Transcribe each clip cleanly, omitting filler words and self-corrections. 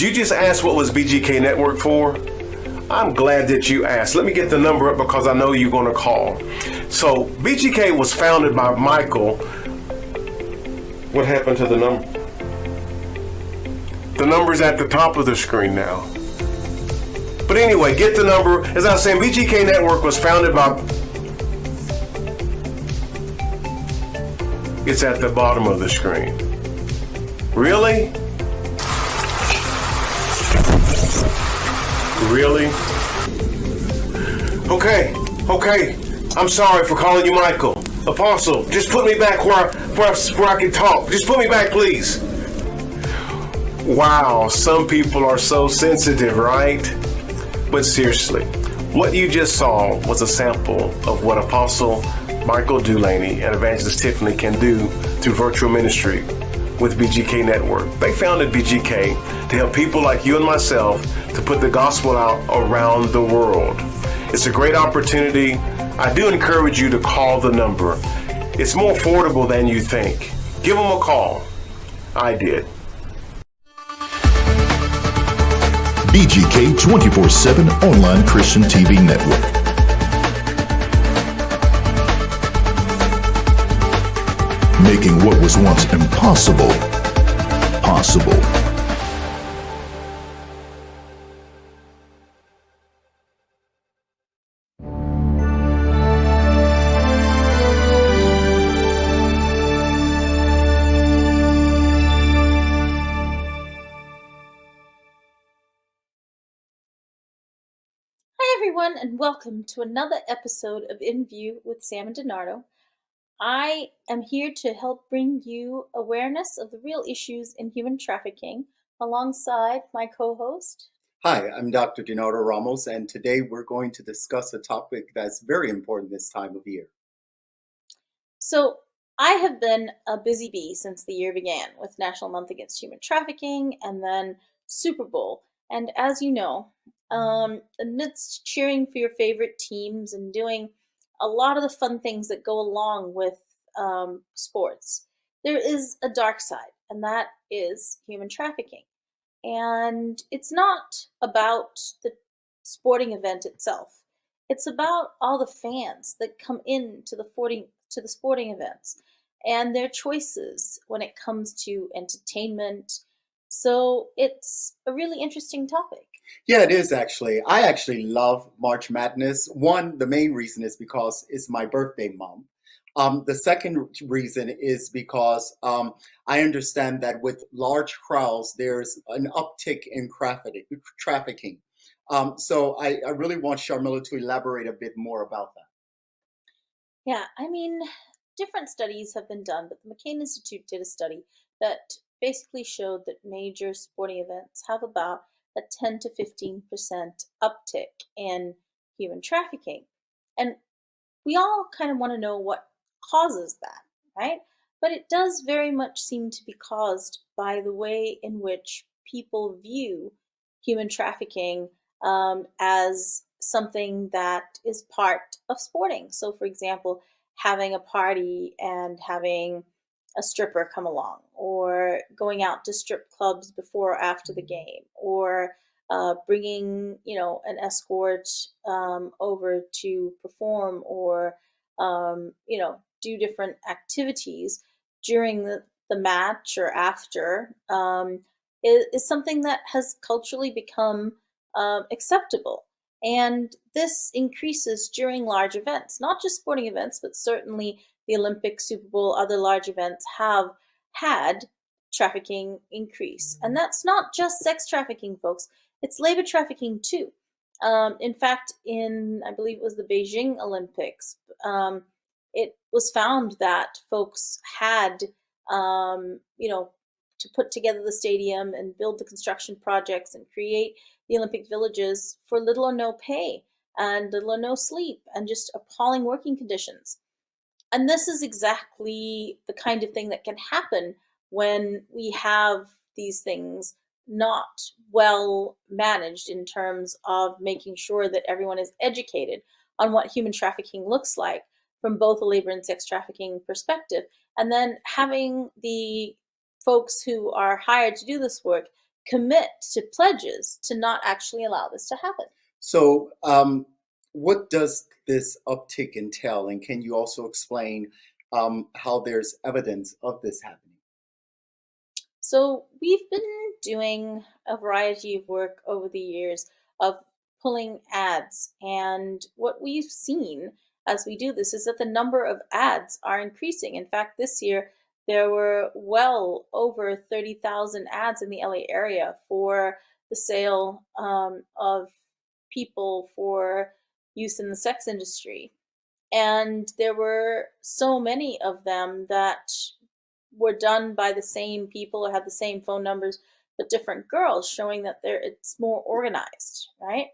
Did you just ask what was BGK Network for? I'm glad that you asked. Let me get the number up because I know you're going to call. So BGK was founded by Michael. What happened to the number? The number's at the top of the screen now. But anyway, get the number. As I was saying, BGK Network was founded by... It's at the bottom of the screen. Really? Really? Okay. I'm sorry for calling you Michael. Apostle, just put me back where I can talk. Just put me back, please. Wow, some people are so sensitive, right? But seriously, what you just saw was a sample of what Apostle Michael Dulaney and Evangelist Tiffany can do through virtual ministry with BGK Network. They founded BGK to help people like you and myself to put the gospel out around the world. It's a great opportunity. I do encourage you to call the number. It's more affordable than you think. Give them a call. I did. BGK 24/7 Online Christian TV Network. Making what was once impossible, possible. Everyone, and welcome to another episode of In View with Sam and Donardo. I am here to help bring you awareness of the real issues in human trafficking alongside my co-host. Hi, I'm Dr. Donardo Ramos, and today we're going to discuss a topic that's very important this time of year. So, I have been a busy bee since the year began with National Month Against Human Trafficking and then Super Bowl. And as you know, amidst cheering for your favorite teams and doing a lot of the fun things that go along with sports, there is a dark side, and that is human trafficking. And it's not about the sporting event itself. It's about all the fans that come in to the sporting events and their choices when it comes to entertainment. So it's a really interesting topic. Yeah, it is actually. I actually love March Madness. One, the main reason is because it's my birthday month. The second reason is because I understand that with large crowds, there's an uptick in trafficking. So I really want Sharmila to elaborate a bit more about that. Yeah, I mean, different studies have been done, but the McCain Institute did a study that basically showed that major sporting events have about a 10 to 15% uptick in human trafficking. And we all kind of want to know what causes that, right? But it does very much seem to be caused by the way in which people view human trafficking as something that is part of sporting. So, for example, having a party and having a stripper come along, or going out to strip clubs before or after the game, or bringing, an escort over to perform, or do different activities during the match or after, is something that has culturally become acceptable. And this increases during large events, not just sporting events, but certainly the Olympics, Super Bowl, other large events have had trafficking increase. And that's not just sex trafficking, folks. It's labor trafficking too. In fact, I believe it was the Beijing Olympics, it was found that folks had, to put together the stadium and build the construction projects and create the Olympic villages for little or no pay and little or no sleep and just appalling working conditions. And this is exactly the kind of thing that can happen when we have these things not well managed in terms of making sure that everyone is educated on what human trafficking looks like from both a labor and sex trafficking perspective, and then having the folks who are hired to do this work commit to pledges to not actually allow this to happen. So, what does this uptick entail? And can you also explain how there's evidence of this happening? So we've been doing a variety of work over the years of pulling ads. And what we've seen as we do this is that the number of ads are increasing. In fact, this year there were well over 30,000 ads in the LA area for the sale of people for use in the sex industry. And there were so many of them that were done by the same people or had the same phone numbers but different girls, showing that it's more organized, right?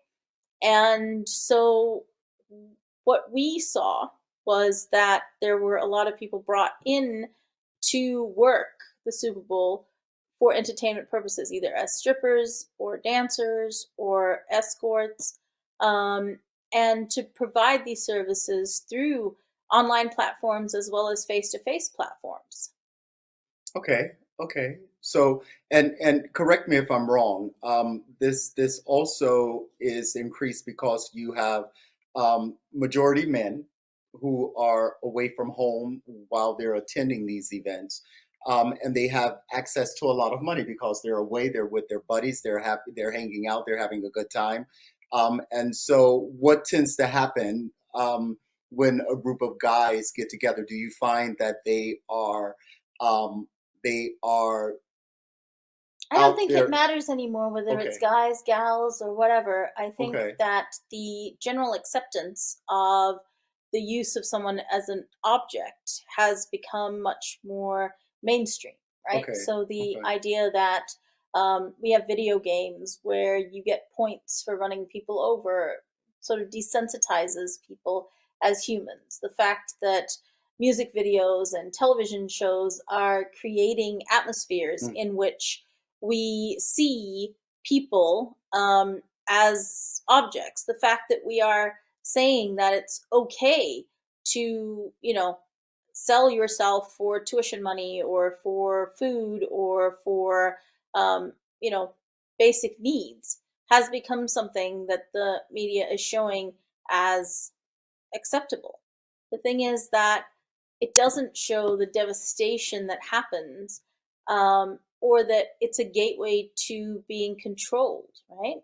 And so what we saw was that there were a lot of people brought in to work the Super Bowl for entertainment purposes, either as strippers or dancers or escorts, um, and to provide these services through online platforms as well as face-to-face platforms. Okay, okay. So, and correct me if I'm wrong. This also is increased because you have majority men who are away from home while they're attending these events, and they have access to a lot of money because they're away. They're with their buddies. They're happy. They're hanging out. They're having a good time. And so, what tends to happen when a group of guys get together? Do you find that um, they are I don't out think it there? matters anymore whether it's Okay, guys, gals, or whatever. I think okay, that the general acceptance of the use of someone as an object has become much more mainstream, right? okay, So the okay. idea that we have video games where you get points for running people over sort of desensitizes people as humans. The fact that music videos and television shows are creating atmospheres Mm, in which we see people as objects. The fact that we are saying that it's okay to, sell yourself for tuition money or for food or for, um, you know, basic needs has become something that the media is showing as acceptable. The thing is that it doesn't show the devastation that happens, or that it's a gateway to being controlled, right?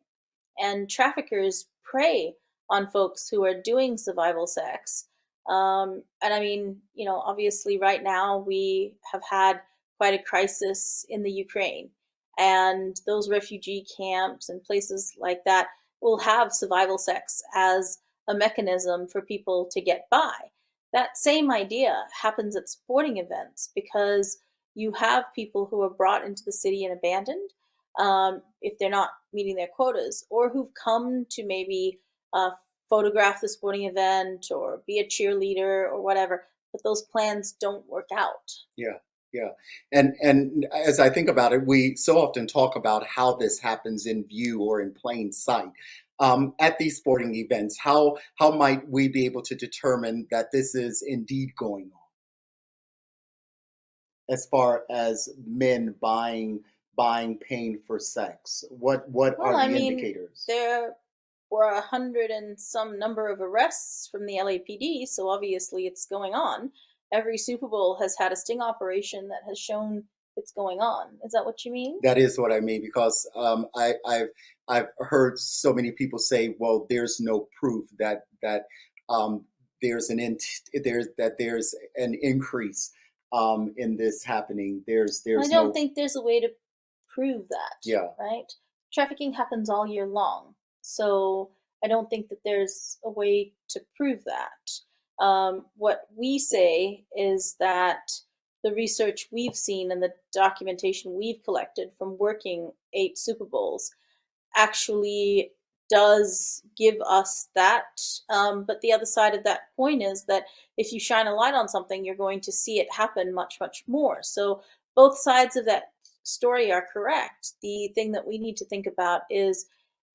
And traffickers prey on folks who are doing survival sex. And I mean, obviously, right now we have had quite a crisis in the Ukraine, and those refugee camps and places like that will have survival sex as a mechanism for people to get by. That same idea happens at sporting events because you have people who are brought into the city and abandoned, if they're not meeting their quotas, or who've come to maybe uh, photograph the sporting event or be a cheerleader or whatever, but those plans don't work out. yeah, yeah. And as I think about it, we so often talk about how this happens in view or in plain sight. At these sporting events, how might we be able to determine that this is indeed going on, as far as men buying pain for sex? What Well, are I the mean, indicators? there were 100 and some number of arrests from the LAPD, so obviously it's going on. Every Super Bowl has had a sting operation that has shown it's going on. Is that what you mean? That is what I mean, because I've heard so many people say, "Well, there's no proof that um, there's there's an increase in this happening." I There's don't no, think there's a way to prove that, yeah, right? Trafficking happens all year long. So I don't think that there's a way to prove that. What we say is that the research we've seen and the documentation we've collected from working 8 Super Bowls actually does give us that. But the other side of that point is that if you shine a light on something, you're going to see it happen much, much more. So both sides of that story are correct. The thing that we need to think about is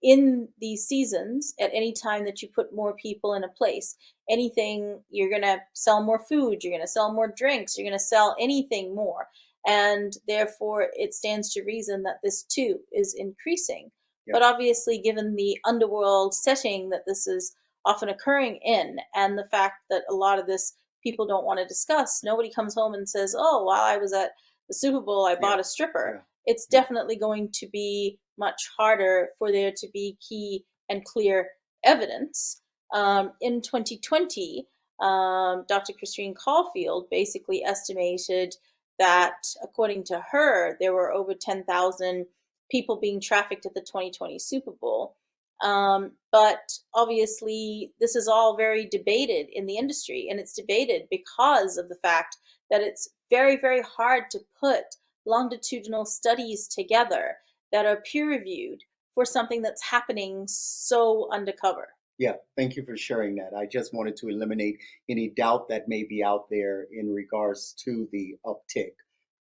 in these seasons, at any time that you put more people in a place, anything, you're going to sell more food, you're going to sell more drinks, you're going to sell anything more. and therefore it stands to reason that this too is increasing. Yeah. But obviously, given the underworld setting that this is often occurring in, and the fact that a lot of this people don't want to discuss, nobody comes home and says, "Oh, while I was at the Super Bowl, I bought Yeah. a stripper." Yeah. It's definitely going to be much harder for there to be key and clear evidence. In 2020, Dr. Christine Caulfield basically estimated that, according to her, there were over 10,000 people being trafficked at the 2020 Super Bowl. But obviously, this is all very debated in the industry, and it's debated because of the fact that it's very, very hard to put longitudinal studies together that are peer reviewed for something that's happening so undercover. Yeah, thank you for sharing that. I just wanted to eliminate any doubt that may be out there in regards to the uptick.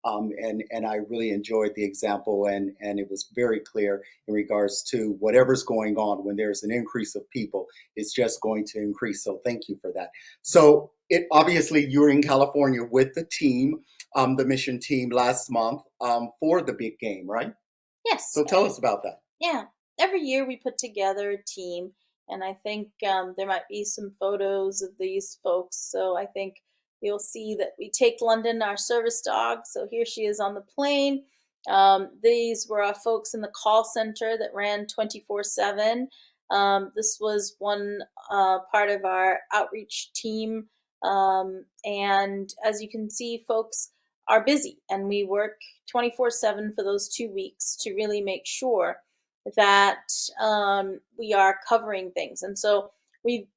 And I really enjoyed the example, and it was very clear in regards to whatever's going on when there's an increase of people, it's just going to increase. So thank you for that. So it obviously you're in California with the team, the mission team last month for the big game, right? Yes. So tell us about that. Yeah. Every year we put together a team, and I think there might be some photos of these folks. So I think you'll see that we take London, our service dog. So here she is on the plane. These were our folks in the call center that ran 24/7. This was one part of our outreach team. And as you can see, folks are busy, and we work 24/7 for those 2 weeks to really make sure that we are covering things. And so we've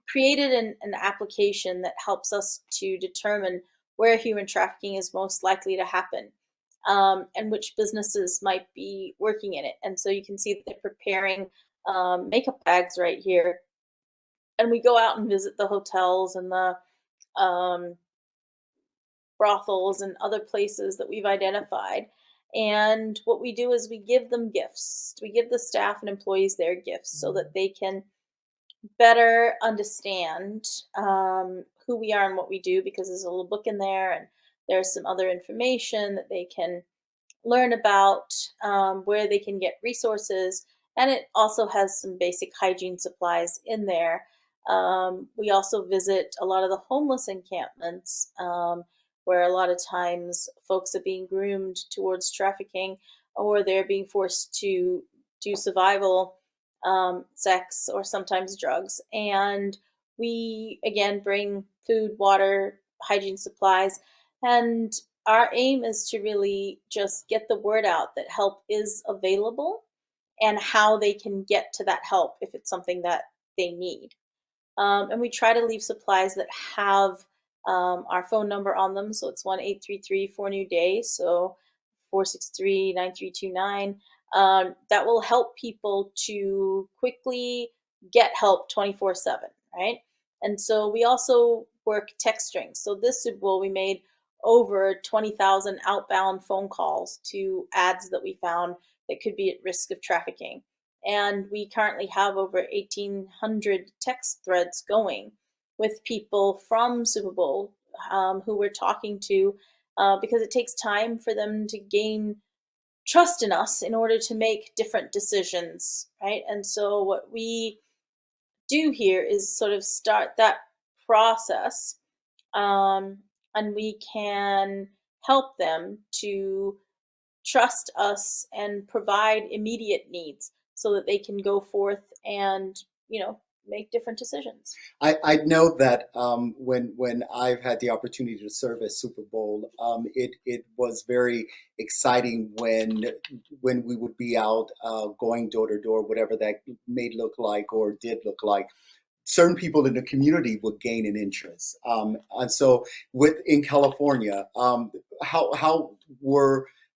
created an application that helps us to determine where human trafficking is most likely to happen, and which businesses might be working in it. And so you can see that they're preparing makeup bags right here. And we go out and visit the hotels and the um, brothels and other places that we've identified. And what we do is we give them gifts. We give the staff and employees their gifts so that they can better understand who we are and what we do, because there's a little book in there, and there's some other information that they can learn about, where they can get resources, and it also has some basic hygiene supplies in there. We also visit a lot of the homeless encampments, where a lot of times folks are being groomed towards trafficking, or they're being forced to do survival, sex, or sometimes drugs. And we again bring food, water, hygiene supplies, and our aim is to really just get the word out that help is available and how they can get to that help if it's something that they need. And we try to leave supplies that have our phone number on them. So it's 1-833-4 new day. So 463-9329. That will help people to quickly get help 24/7, right? And so we also work text strings. So this Super Bowl, we made over 20,000 outbound phone calls to ads that we found that could be at risk of trafficking. And we currently have over 1,800 text threads going with people from Super Bowl, who we're talking to, because it takes time for them to gain trust in us in order to make different decisions, right? And so what we do here is sort of start that process, and we can help them to trust us and provide immediate needs so that they can go forth and, make different decisions. I know that when I've had the opportunity to serve at Super Bowl, it was very exciting when we would be out going door to door, whatever that may look like or did look like. Certain people in the community would gain an interest, and so in California,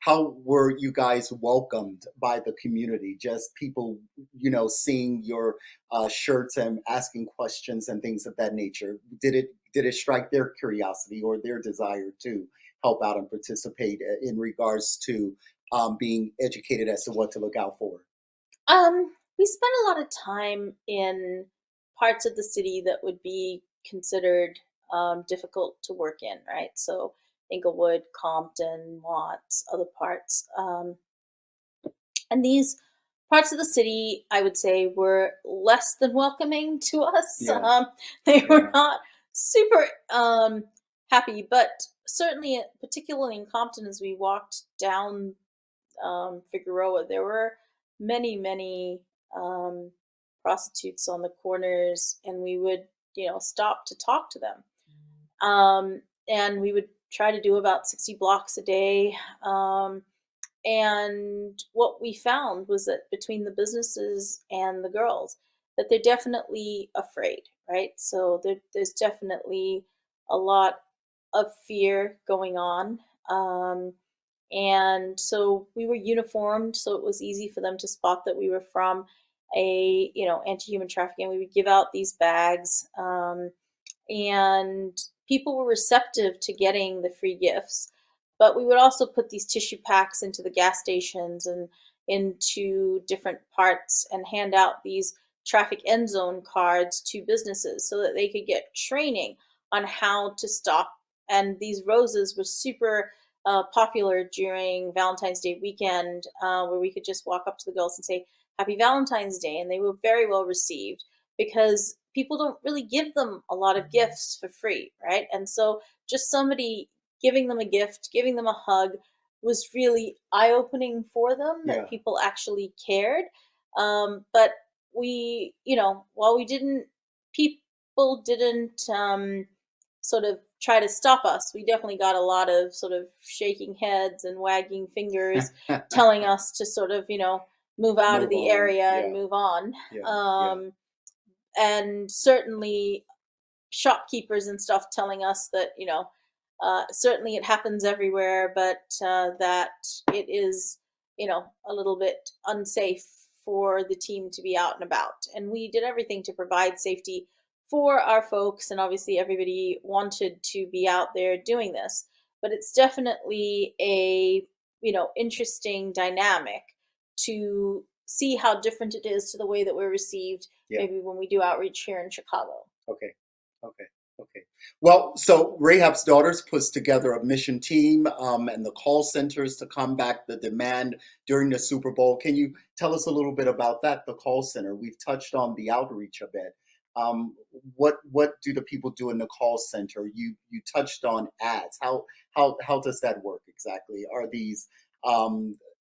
how were you guys welcomed by the community? Just people, seeing your shirts and asking questions and things of that nature. Did it strike their curiosity or their desire to help out and participate in regards to being educated as to what to look out for? We spend a lot of time in parts of the city that would be considered difficult to work in, right? So Inglewood, Compton, Watts, other parts. And these parts of the city, I would say, were less than welcoming to us. Yeah. They were Yeah. not super happy, but certainly, particularly in Compton, as we walked down Figueroa, there were many, many um, prostitutes on the corners, and we would, stop to talk to them. And we would try to do about 60 blocks a day. And what we found was that between the businesses and the girls, that they're definitely afraid, right? So there's definitely a lot of fear going on. And so we were uniformed, so it was easy for them to spot that we were from a, anti-human trafficking. We would give out these bags, and people were receptive to getting the free gifts. But we would also put these tissue packs into the gas stations and into different parts and hand out these traffic end zone cards to businesses so that they could get training on how to stop. And these roses were super popular during Valentine's Day weekend, where we could just walk up to the girls and say, Happy Valentine's Day. And they were very well received because people don't really give them a lot of gifts for free, right? And so just somebody giving them a gift, giving them a hug was really eye opening for them Yeah. that people actually cared. But we, while people didn't sort of try to stop us, we definitely got a lot of sort of shaking heads and wagging fingers telling us to sort of, move out of Move the on. area and Yeah. move on. Yeah. Yeah. And certainly shopkeepers and stuff telling us that, certainly it happens everywhere, but that it is, a little bit unsafe for the team to be out and about. And we did everything to provide safety for our folks, and obviously everybody wanted to be out there doing this. But it's definitely a, interesting dynamic to see how different it is to the way that we're received Yeah. maybe when we do outreach here in Chicago. Okay. Okay. Okay. Well, so Rahab's Daughters puts together a mission team and the call centers to combat the demand during the Super Bowl. Can you tell us a little bit about that, the call center? We've touched on the outreach a bit. What do the people do in the call center? You touched on ads. How does that work exactly? Are these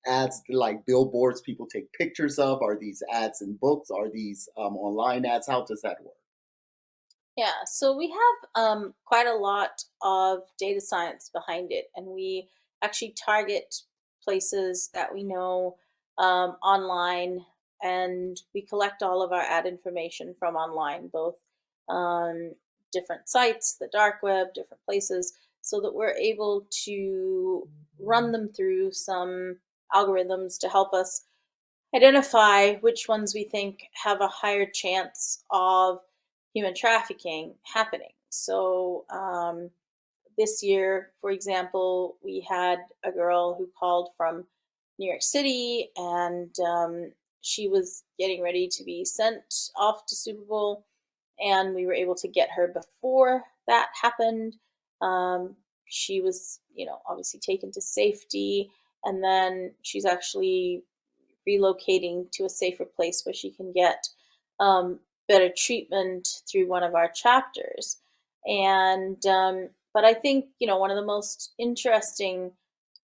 ads like billboards people take pictures of? Are these ads in books? Are these online ads? How does that work? Yeah, so we have quite a lot of data science behind it, and we actually target places that we know online, and we collect all of our ad information from online, both on different sites, the dark web, different places, so that we're able to run them through some algorithms to help us identify which ones we think have a higher chance of human trafficking happening. So, this year, for example, we had a girl who called from New York City, and she was getting ready to be sent off to Super Bowl, and we were able to get her before that happened. She was, obviously taken to safety, and then she's actually relocating to a safer place where she can get better treatment through one of our chapters. And but I think one of the most interesting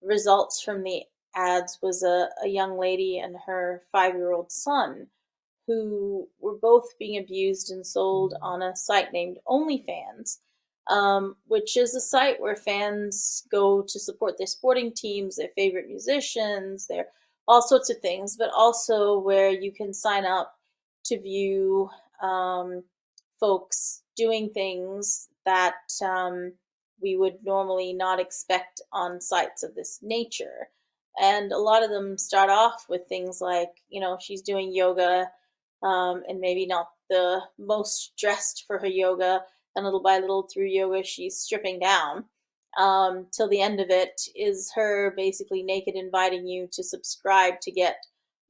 results from the ads was a young lady and her 5-year-old son who were both being abused and sold on a site named OnlyFans, which is a site where fans go to support their sporting teams, their favorite musicians, their all sorts of things, but also where you can sign up to view folks doing things that we would normally not expect on sites of this nature. And a lot of them start off with things like, she's doing yoga, and maybe not the most dressed for her yoga. And little by little through yoga, she's stripping down. Till the end of it is her basically naked, inviting you to subscribe to get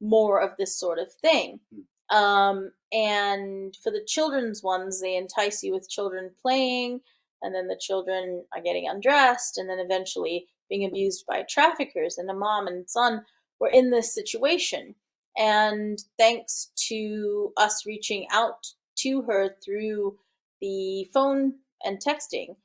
more of this sort of thing. And for the children's ones, they entice you with children playing. and then the children are getting undressed, and then eventually being abused by traffickers, and a mom and son were in this situation. And thanks to us reaching out to her through the phone and texting,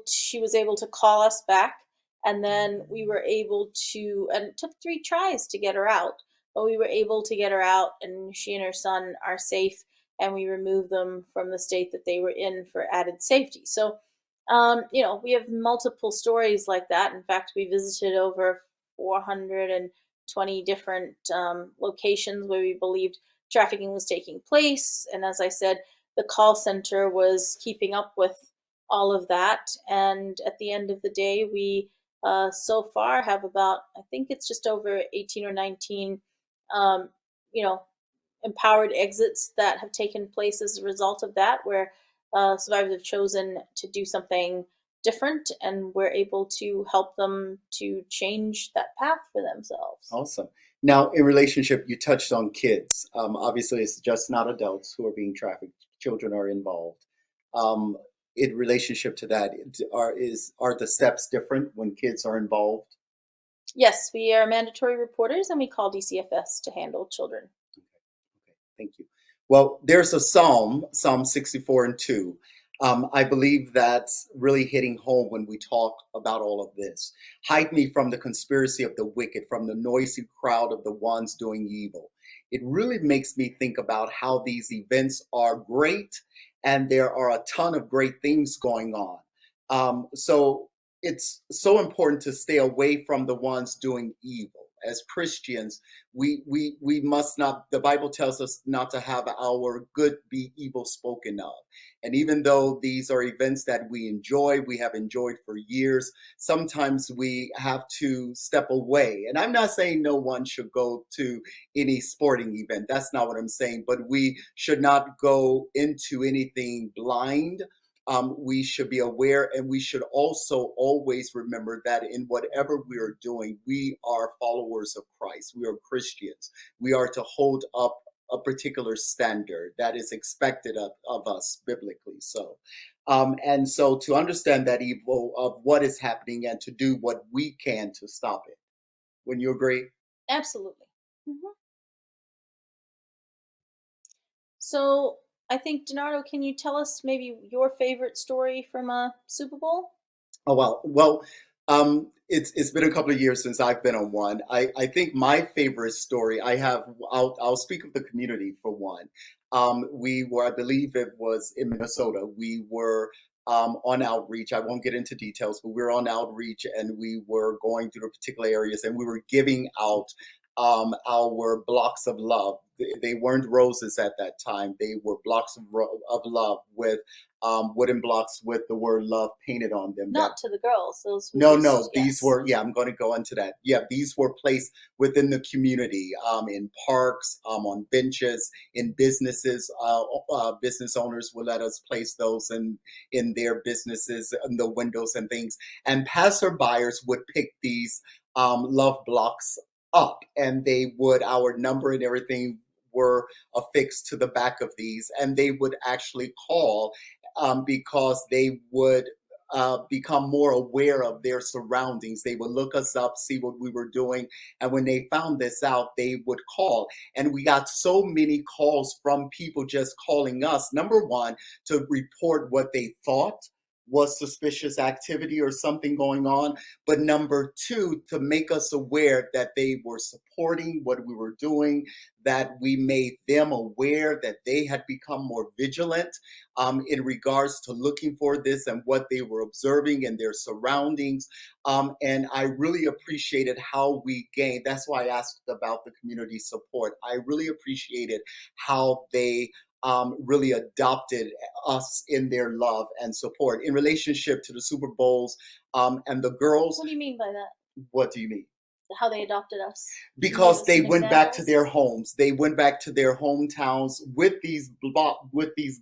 she was able to call us back, and then we were able to, and it took 3 tries to get her out, but we were able to get her out, and she and her son are safe, and we removed them from the state that they were in for added safety. So, we have multiple stories like that. In fact, we visited over 420 different locations where we believed trafficking was taking place. And as I said, the call center was keeping up with all of that. And at the end of the day, we so far have about, I think it's just over 18 or 19, um, you know, empowered exits that have taken place as a result of that, where survivors have chosen to do something different, and we're able to help them to change that path for themselves. Awesome. Now, in relationship, you touched on kids. Obviously, it's just not adults who are being trafficked. Children are involved. In relationship to that, are the steps different when kids are involved? Yes, we are mandatory reporters, and we call DCFS to handle children. Okay, thank you. Well, there's a Psalm 64:2. I believe that's really hitting home when we talk about all of this. Hide me from the conspiracy of the wicked, from the noisy crowd of the ones doing evil. It really makes me think about how these events are great, and there are a ton of great things going on. So it's so important to stay away from the ones doing evil. As Christians, we must not, the Bible tells us not to have our good be evil spoken of. And even though these are events that we have enjoyed for years, sometimes we have to step away. And I'm not saying no one should go to any sporting event. That's not what I'm saying. But we should not go into anything blind. We should be aware, and we should also always remember that in whatever we are doing, we are followers of Christ. We are Christians. We are to hold up a particular standard that is expected of us biblically. And so to understand that evil of what is happening and to do what we can to stop it. Wouldn't you agree? Absolutely. Mhm. So I think, Donardo, can you tell us maybe your favorite story from a Super Bowl? Oh it's been a couple of years since I've been on one. I think my favorite story I'll speak of the community for one. We were, I believe it was in Minnesota. We were on outreach. I won't get into details, but we were on outreach, and we were going through the particular areas, and we were giving out our blocks of love. They weren't roses at that time. They were blocks of love with wooden blocks with the word love painted on them. Not to the girls. Those were No, just, no, these yes. were, yeah, I'm going to go into that. Yeah, these were placed within the community, in parks, on benches, in businesses. Business owners would let us place those in their businesses, in the windows and things. And passerbyers would pick these love blocks up, and our number and everything were affixed to the back of these, and they would actually call because they would become more aware of their surroundings. They would look us up, see what we were doing. And when they found this out, they would call. And we got so many calls from people just calling us, number one, to report what they thought was suspicious activity or something going on, but number two, to make us aware that they were supporting what we were doing, that we made them aware that they had become more vigilant in regards to looking for this and what they were observing in their surroundings. And I really appreciated how we gained. That's why I asked about the community support. I really appreciated how they really adopted us in their love and support in relationship to the Super Bowls and the girls. What do you mean by that? What do you mean? How they adopted us? Because they went back to examples? their homes. They went back to their hometowns with these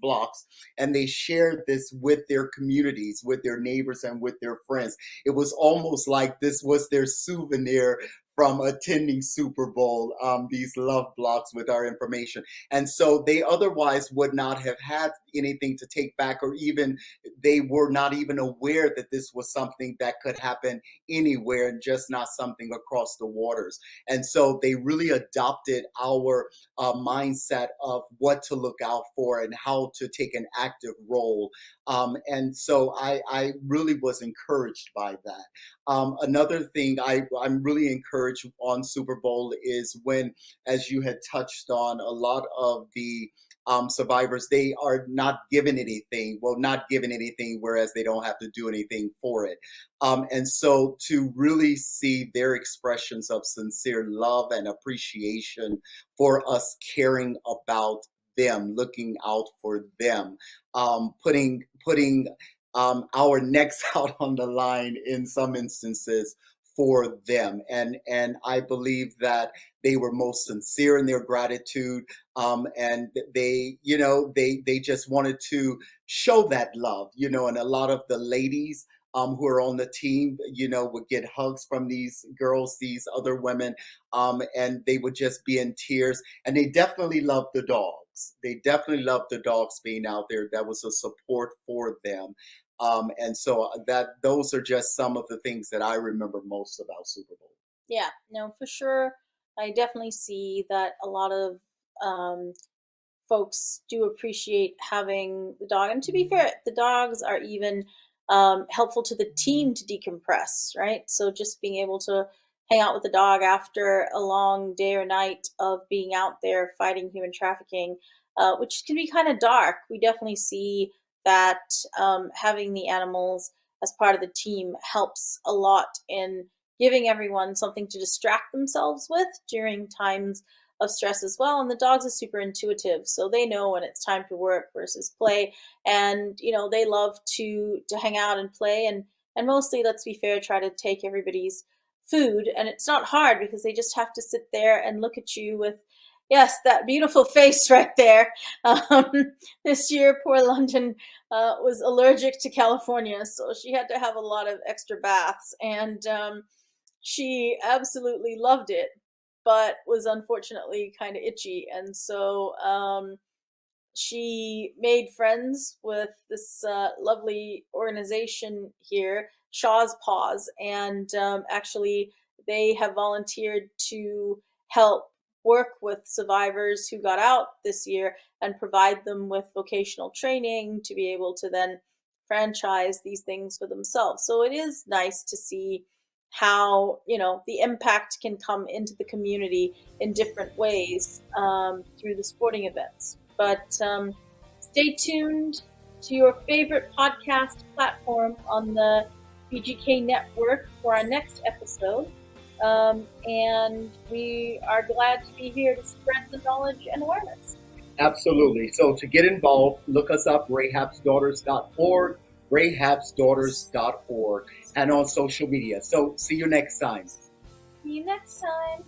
blocks, and they shared this with their communities, with their neighbors, and with their friends. It was almost like this was their souvenir from attending Super Bowl, these love blocks with our information. And so they otherwise would not have had anything to take back, or even they were not even aware that this was something that could happen anywhere and just not something across the waters. And so they really adopted our mindset of what to look out for and how to take an active role. And so I really was encouraged by that. Another thing I'm really encouraged on Super Bowl is when, as you had touched on, a lot of the survivors, they are not given anything. Well, not given anything, whereas they don't have to do anything for it. And so to really see their expressions of sincere love and appreciation for us caring about them, looking out for them, putting our necks out on the line in some instances for them. And I believe that they were most sincere in their gratitude. And they, they just wanted to show that love, and a lot of the ladies who are on the team, would get hugs from these girls, these other women, and they would just be in tears. And they definitely loved the dogs. They definitely loved the dogs being out there. That was a support for them. And so those are just some of the things that I remember most about Super Bowl. Yeah, no, for sure. I definitely see that a lot of um, folks do appreciate having the dog. And to be fair, the dogs are even helpful to the team to decompress, right? So just being able to hang out with the dog after a long day or night of being out there fighting human trafficking, which can be kind of dark. We definitely see that having the animals as part of the team helps a lot in giving everyone something to distract themselves with during times of stress as well. And the dogs are super intuitive, so they know when it's time to work versus play. And they love to hang out and play, and mostly, let's be fair, try to take everybody's food. And it's not hard because they just have to sit there and look at you with, yes, that beautiful face right there. um, this year poor London was allergic to California, so she had to have a lot of extra baths. And she absolutely loved it, but was unfortunately kind of itchy. And so she made friends with this lovely organization here, Shaw's Paws. And actually, they have volunteered to help work with survivors who got out this year and provide them with vocational training to be able to then franchise these things for themselves. So it is nice to see how the impact can come into the community in different ways through the sporting events. But stay tuned to your favorite podcast platform on the BGK Network for our next episode. And we are glad to be here to spread the knowledge and awareness. Absolutely. So to get involved, look us up, rahabsdaughters.org, rahabsdaughters.org, and on social media. So see you next time. See you next time.